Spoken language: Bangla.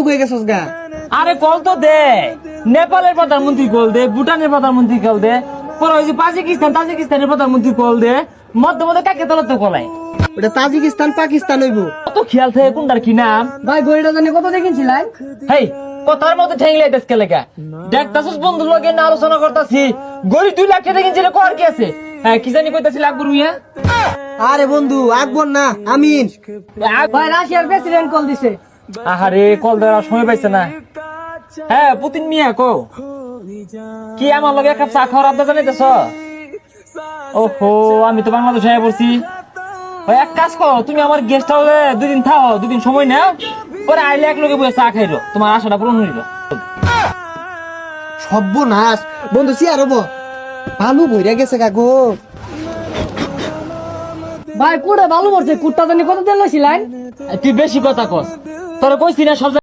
লুকিয়ে গেছস গা? আরে কল তো দে, নেপালের প্রধানমন্ত্রী কল দে, ভুটানের প্রধানমন্ত্রী কল দে, পরে ওই যে তাজিকিস্তানের প্রধানমন্ত্রী কল দে, মধ্যে মধ্যে কাকে তলাতে কলাই। ওটা তাজিকিস্তান পাকিস্তান হইব। কত খেয়াল থাকে কোনটার কি নাম? ভাই গড়িটা জানি কত দেখিনছিলেন? হেই কথার মধ্যে ঠেংলে দেশকে লেগা দেখতাছিস বন্ধুর লগে না আলোচনা করতাছি, গরি 2 লাখ টাকা কিনছিলে কর কি আছে? হ্যাঁ কি জানি কইতাছিল আকবর মিয়া। আরে বন্ধু আকবর না, আমিন। ভাই রাশিয়ার প্রেসিডেন্ট কল দিছে। আহারে কল দেওয়ার সময় পাইছে না। হ্যাঁ পুতিন মিয়া কো কি আমার লগে এক কাপ চা খাওয়ার আবদার জানাইতেছ? ওহো আমি তো বাংলাদেশে আয়া পড়ছি। ওই এক কাজ করো, তুমি আমার গেস্ট হাউসে 2 দিন থাও, 2 দিন সময় নাও, পরে আইলে এক লগে বসে চা খাইরো, তোমার আশাটা পূরণ হইল। সর্বনাশ বন্ধু, সিয়ার হবো ভালো বইরা গেছে কাকু। ভাই কুড়ে ভালো পড়ছে, কুটটা জানি কত দিন লইছিলেন? তুই বেশি কথা কস, তোরা কইছি না সব